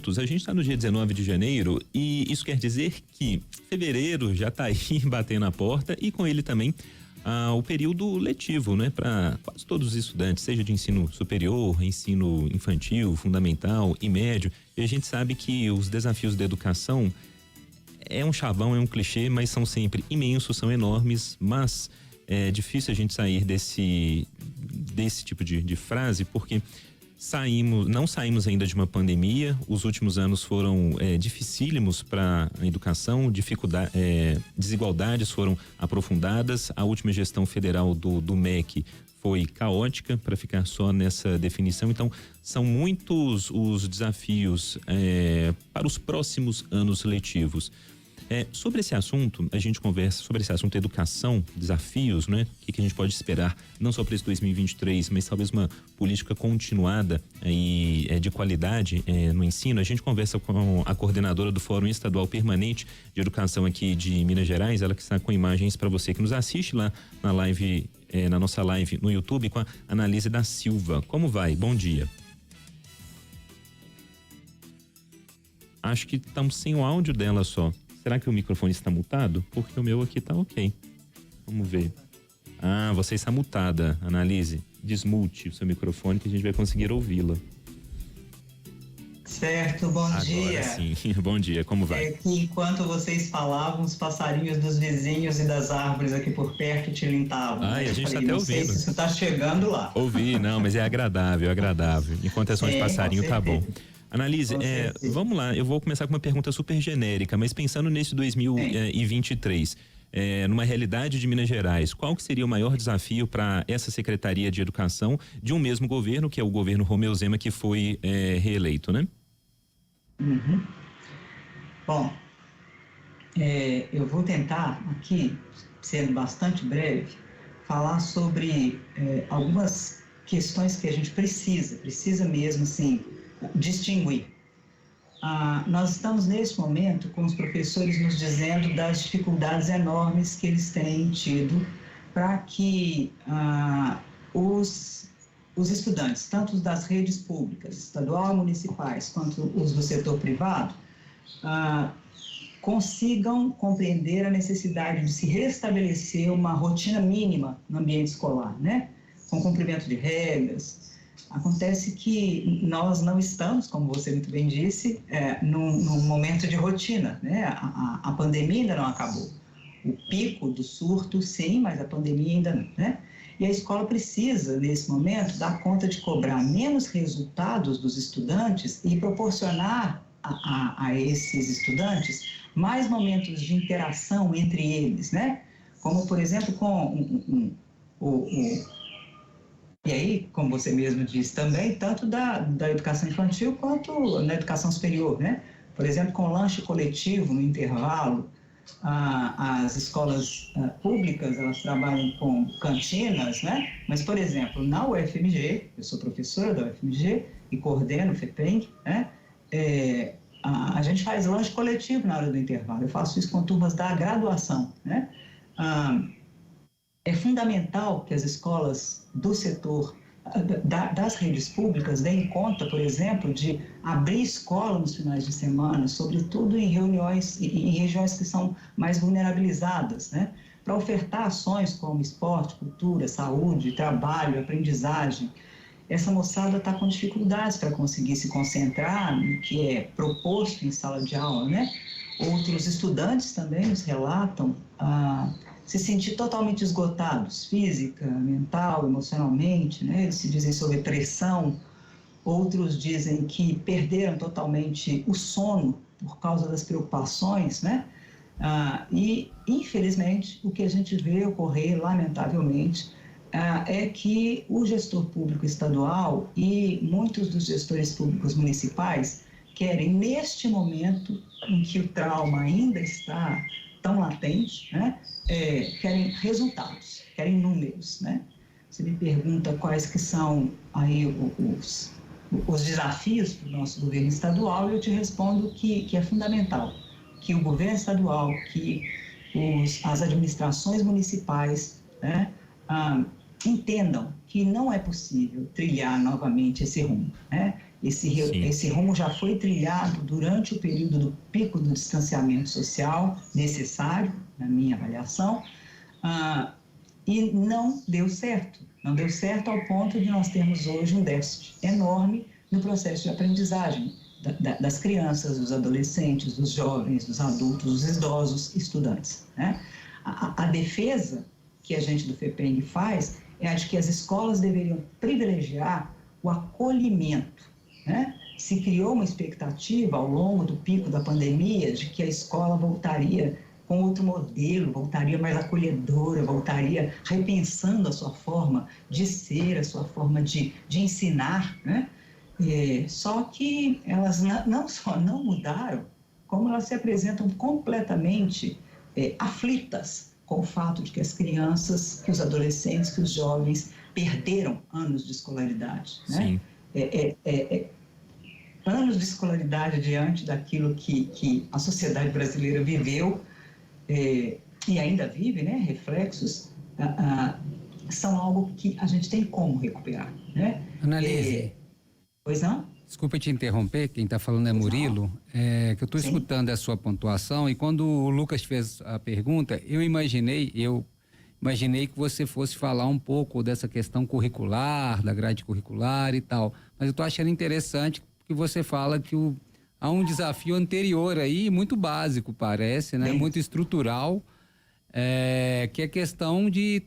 assuntos. A gente está no dia 19 de janeiro e isso quer dizer que fevereiro já está aí batendo a porta e com ele também o período letivo, né? Para quase todos os estudantes, seja de ensino superior, ensino infantil, fundamental e médio. E a gente sabe que os desafios da educação é um chavão, é um clichê, mas são sempre imensos, são enormes, mas é difícil a gente sair desse tipo de frase, porque não saímos ainda de uma pandemia. Os últimos anos foram dificílimos para a educação, desigualdades foram aprofundadas. A última gestão federal do MEC foi caótica, para ficar só nessa definição. Então, são muitos os desafios para os próximos anos letivos. Sobre esse assunto, a gente conversa sobre esse assunto educação, desafios, né? O que a gente pode esperar, não só para esse 2023, mas talvez uma política continuada e de qualidade no ensino. A gente conversa com a coordenadora do Fórum Estadual Permanente de Educação aqui de Minas Gerais, ela que está com imagens para você que nos assiste lá na live, na nossa live no YouTube, com a Analise da Silva. Como vai? Bom dia. Acho que estamos sem o áudio dela só. Será que o microfone está mutado? Porque o meu aqui está ok. Vamos ver. Você está mutada, Analise. Desmute o seu microfone que a gente vai conseguir ouvi-la. Certo, bom dia. Sim, bom dia, como vai? É que enquanto vocês falavam, os passarinhos dos vizinhos e das árvores aqui por perto tilintavam. E a gente está até ouvindo. Não sei se isso está chegando lá. Ouvi, não, mas é agradável. Enquanto é som de passarinho, tá bom. Analise, vamos lá, eu vou começar com uma pergunta super genérica, mas pensando nesse 2023, numa realidade de Minas Gerais, qual que seria o maior desafio para essa Secretaria de Educação de um mesmo governo, que é o governo Romeu Zema, que foi reeleito, né? Uhum. Bom, eu vou tentar aqui, sendo bastante breve, falar sobre algumas questões que a gente precisa mesmo, assim, distinguir. Nós estamos nesse momento com os professores nos dizendo das dificuldades enormes que eles têm tido para que os estudantes, tanto os das redes públicas, estadual e municipais, quanto os do setor privado, consigam compreender a necessidade de se restabelecer uma rotina mínima no ambiente escolar, né? Com cumprimento de regras. Acontece que nós não estamos, como você muito bem disse, num momento de rotina, né? A pandemia ainda não acabou. O pico do surto, sim, mas a pandemia ainda não, né? E a escola precisa, nesse momento, dar conta de cobrar menos resultados dos estudantes e proporcionar a esses estudantes mais momentos de interação entre eles, né? Como, por exemplo, com e aí, como você mesmo disse também, tanto da educação infantil quanto na educação superior, né? Por exemplo, com lanche coletivo no intervalo, as escolas públicas, elas trabalham com cantinas, né? Mas, por exemplo, na UFMG, eu sou professora da UFMG e coordeno o FEPENC, né? A gente faz lanche coletivo na hora do intervalo. Eu faço isso com turmas da graduação, né? É fundamental que as escolas do setor das redes públicas deem conta, por exemplo, de abrir escola nos finais de semana, sobretudo em regiões que são mais vulnerabilizadas, né? Para ofertar ações como esporte, cultura, saúde, trabalho, aprendizagem. Essa moçada está com dificuldades para conseguir se concentrar no que é proposto em sala de aula, né? Outros estudantes também nos relatam se sentir totalmente esgotados, física, mental, emocionalmente, né? Eles se dizem sob pressão. Outros dizem que perderam totalmente o sono por causa das preocupações, né? E, infelizmente, o que a gente vê ocorrer, lamentavelmente, é que o gestor público estadual e muitos dos gestores públicos municipais querem, neste momento em que o trauma ainda está tão latente, né? Querem resultados, querem números, né? Você me pergunta quais que são aí os desafios para o nosso governo estadual, e eu te respondo que é fundamental que o governo estadual, que as administrações municipais, né, entendam que não é possível trilhar novamente esse rumo, né? Esse rumo já foi trilhado durante o período do pico do distanciamento social necessário, na minha avaliação, e não deu certo. Não deu certo ao ponto de nós termos hoje um déficit enorme no processo de aprendizagem das crianças, dos adolescentes, dos jovens, dos adultos, dos idosos, estudantes, né? A defesa que a gente do FEPENG faz é a de que as escolas deveriam privilegiar o acolhimento, né? Se criou uma expectativa ao longo do pico da pandemia de que a escola voltaria com outro modelo, voltaria mais acolhedora, voltaria repensando a sua forma de ser, a sua forma de ensinar, né? Só que elas não só não mudaram, como elas se apresentam completamente aflitas com o fato de que as crianças, que os adolescentes, que os jovens perderam anos de escolaridade, né? Anos de escolaridade diante daquilo que a sociedade brasileira viveu e ainda vive, né? Reflexos são algo que a gente tem como recuperar, né? Annalise, pois não? Desculpa te interromper, quem está falando é Murilo, que eu estou escutando a sua pontuação, e quando o Lucas fez a pergunta, eu imaginei que você fosse falar um pouco dessa questão curricular, da grade curricular e tal, mas eu estou achando interessante que você fala que há um desafio anterior aí, muito básico parece, né? Muito estrutural, que é a questão de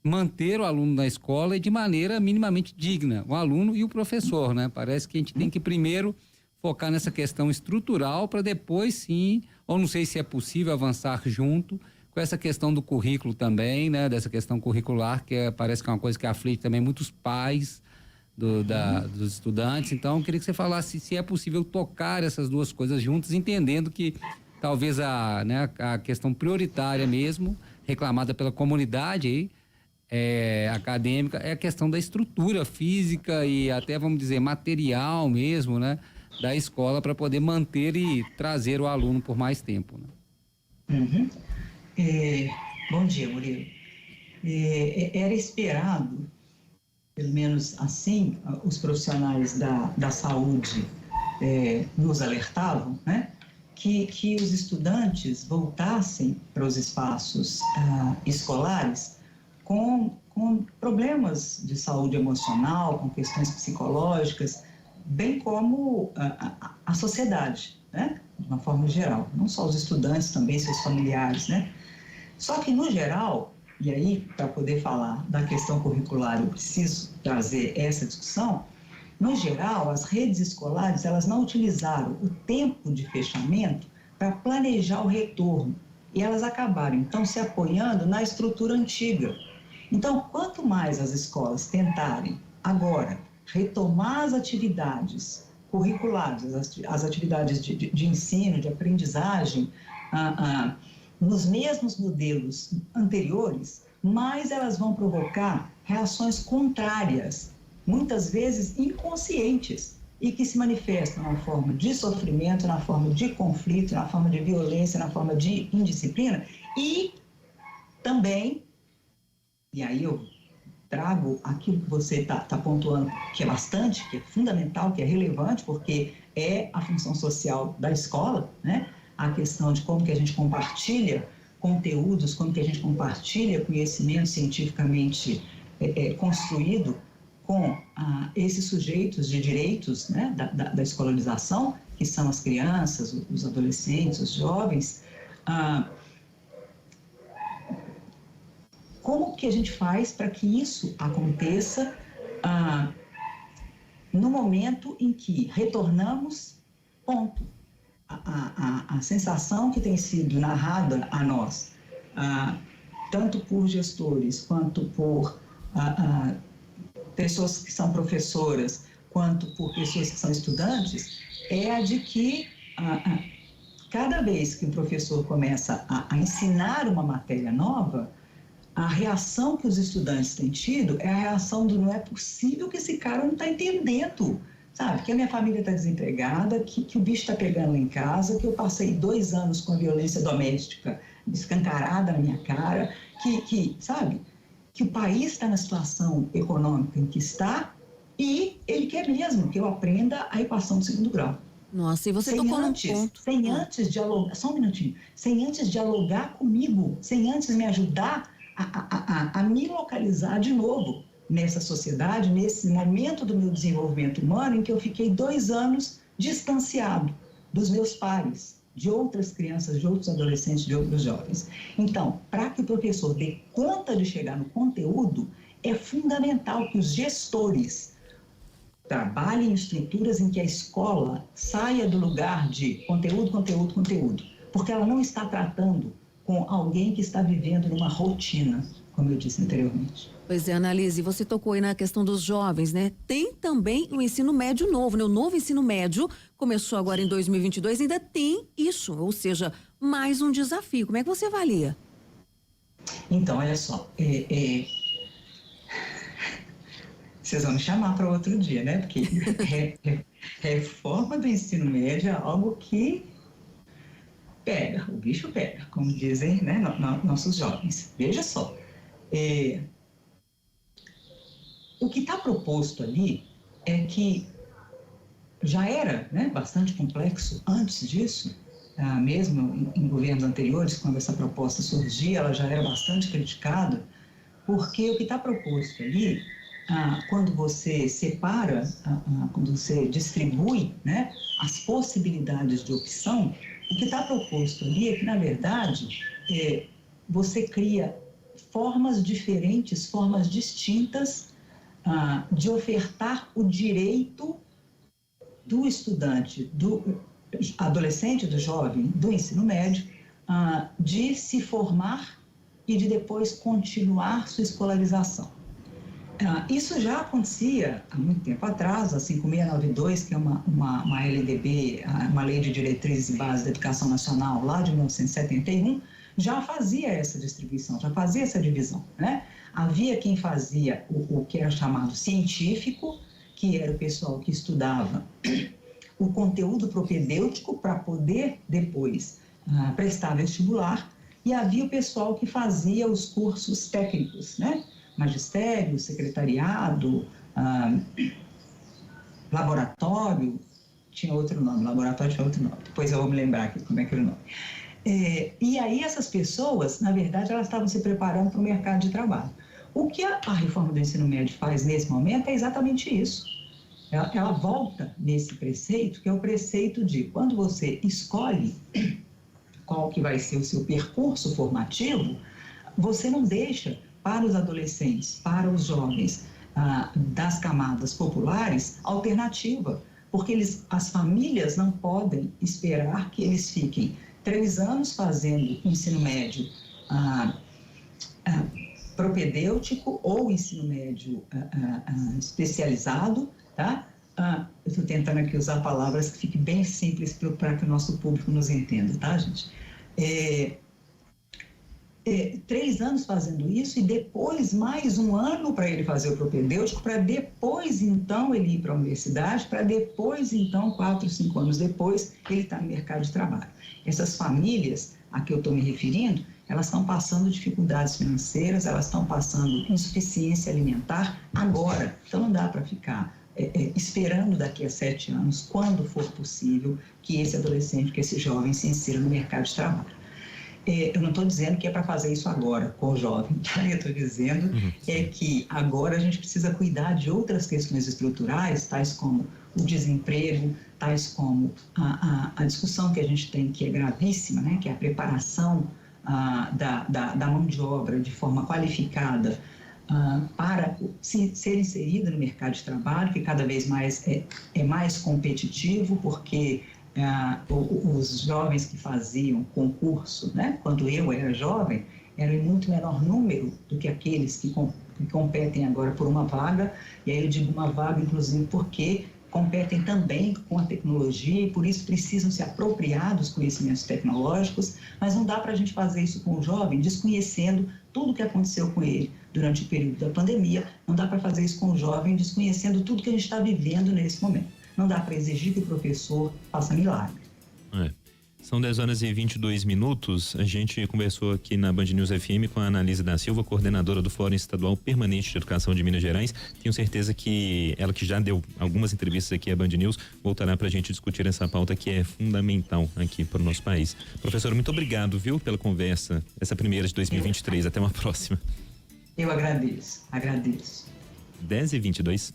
manter o aluno na escola e de maneira minimamente digna, o aluno e o professor, né? Parece que a gente tem que primeiro focar nessa questão estrutural para depois sim, ou não sei se é possível avançar junto com essa questão do currículo também, né? Dessa questão curricular, parece que é uma coisa que aflige também muitos pais dos estudantes. Então, eu queria que você falasse se é possível tocar essas duas coisas juntas, entendendo que talvez a questão prioritária mesmo, reclamada pela comunidade aí, acadêmica, é a questão da estrutura física e até, vamos dizer, material mesmo, né, da escola para poder manter e trazer o aluno por mais tempo, né? Bom dia, Murilo. Era esperado, pelo menos assim, os profissionais da saúde nos alertavam, né, que os estudantes voltassem para os espaços escolares com problemas de saúde emocional, com questões psicológicas, bem como a sociedade, né? De uma forma geral, não só os estudantes, também seus familiares, né? Só que, no geral, e aí, para poder falar da questão curricular, eu preciso trazer essa discussão, no geral, as redes escolares, elas não utilizaram o tempo de fechamento para planejar o retorno, e elas acabaram, então, se apoiando na estrutura antiga. Então, quanto mais as escolas tentarem agora retomar as atividades curriculares, as atividades de ensino, de aprendizagem, nos mesmos modelos anteriores, mais elas vão provocar reações contrárias, muitas vezes inconscientes, e que se manifestam na forma de sofrimento, na forma de conflito, na forma de violência, na forma de indisciplina e também. E aí eu trago aquilo que você está pontuando, que é bastante, que é fundamental, que é relevante, porque é a função social da escola, né? A questão de como que a gente compartilha conteúdos, como que a gente compartilha conhecimento cientificamente construído com esses sujeitos de direitos, né? da escolarização, que são as crianças, os adolescentes, os jovens. Como que a gente faz para que isso aconteça no momento em que retornamos, ponto. A sensação que tem sido narrada a nós, tanto por gestores, quanto por pessoas que são professoras, quanto por pessoas que são estudantes, é a de que cada vez que o professor começa a ensinar uma matéria nova, a reação que os estudantes têm tido é a reação do não é possível que esse cara não está entendendo, sabe? Que a minha família está desempregada, que o bicho está pegando lá em casa, que eu passei 2 anos com a violência doméstica escancarada na minha cara, sabe? Que o país está na situação econômica em que está E ele quer mesmo que eu aprenda a equação do segundo grau. Nossa, e você tocou num ponto. Sem antes dialogar, só um minutinho, sem antes dialogar comigo, sem antes me ajudar a me localizar de novo nessa sociedade, nesse momento do meu desenvolvimento humano em que eu fiquei 2 anos distanciado dos meus pares, de outras crianças, de outros adolescentes, de outros jovens. Então, para que o professor dê conta de chegar no conteúdo, é fundamental que os gestores trabalhem em estruturas em que a escola saia do lugar de conteúdo, conteúdo, conteúdo, porque ela não está tratando com alguém que está vivendo numa rotina, como eu disse anteriormente. Pois é, Annalise, você tocou aí na questão dos jovens, né? Tem também o ensino médio novo, né? O novo ensino médio começou agora em 2022, ainda tem isso, ou seja, mais um desafio. Como é que você avalia? Então, olha só, vocês vão me chamar para outro dia, né? Porque reforma do ensino médio é algo que pega, o bicho pega, como dizem, né, nossos jovens. Veja só, o que está proposto ali é que já era, né, bastante complexo antes disso, mesmo em governos anteriores, quando essa proposta surgia, ela já era bastante criticada, porque o que está proposto ali, quando você separa, quando você distribui, né, as possibilidades de opção, o que está proposto ali é que, na verdade, você cria formas diferentes, formas distintas de ofertar o direito do estudante, do adolescente, do jovem, do ensino médio, de se formar e de depois continuar sua escolarização. Isso já acontecia há muito tempo atrás, a 5692, que é uma LDB, uma Lei de Diretrizes e Bases da Educação Nacional, lá de 1971, já fazia essa distribuição, já fazia essa divisão, né? Havia quem fazia o que era chamado científico, que era o pessoal que estudava o conteúdo propedêutico para poder depois prestar vestibular, e havia o pessoal que fazia os cursos técnicos, né? Magistério, secretariado, laboratório, tinha outro nome, laboratório tinha outro nome, depois eu vou me lembrar aqui como é que era o nome. E aí essas pessoas, na verdade, elas estavam se preparando para o mercado de trabalho. O que a reforma do ensino médio faz nesse momento é exatamente isso. Ela volta nesse preceito, que é o preceito de quando você escolhe qual que vai ser o seu percurso formativo, você não deixa para os adolescentes, para os jovens das camadas populares, alternativa, porque as famílias não podem esperar que eles fiquem 3 anos fazendo ensino médio propedêutico ou ensino médio especializado, tá? Eu estou tentando aqui usar palavras que fiquem bem simples para que o nosso público nos entenda, tá, gente? 3 anos fazendo isso e depois mais 1 ano para ele fazer o propedêutico, para depois, então, ele ir para a universidade, para depois, então, 4, 5 anos depois, ele estar no mercado de trabalho. Essas famílias a que eu estou me referindo, elas estão passando dificuldades financeiras, elas estão passando insuficiência alimentar agora. Então, não dá para ficar esperando daqui a 7 anos, quando for possível, que esse adolescente, que esse jovem se insira no mercado de trabalho. Eu não estou dizendo que é para fazer isso agora com o jovem, tá? Eu estou dizendo que agora a gente precisa cuidar de outras questões estruturais, tais como o desemprego, tais como a discussão que a gente tem, que é gravíssima, né? Que é a preparação da mão de obra de forma qualificada para ser inserida no mercado de trabalho, que cada vez mais é mais competitivo, porque os jovens que faziam concurso, né, quando eu era jovem, eram em muito menor número do que aqueles que competem agora por uma vaga, e aí eu digo uma vaga, inclusive, porque competem também com a tecnologia e por isso precisam se apropriar dos conhecimentos tecnológicos, mas não dá para a gente fazer isso com o jovem desconhecendo tudo o que aconteceu com ele durante o período da pandemia, não dá para fazer isso com o jovem desconhecendo tudo que a gente está vivendo nesse momento. Não dá para exigir que o professor faça milagre. São 10h22. A gente conversou aqui na Band News FM com a Analise da Silva, coordenadora do Fórum Estadual Permanente de Educação de Minas Gerais. Tenho certeza que ela, que já deu algumas entrevistas aqui à Band News, voltará para a gente discutir essa pauta que é fundamental aqui para o nosso país. Professora, muito obrigado, viu, pela conversa, essa primeira de 2023. Até uma próxima. Eu agradeço. 10h22.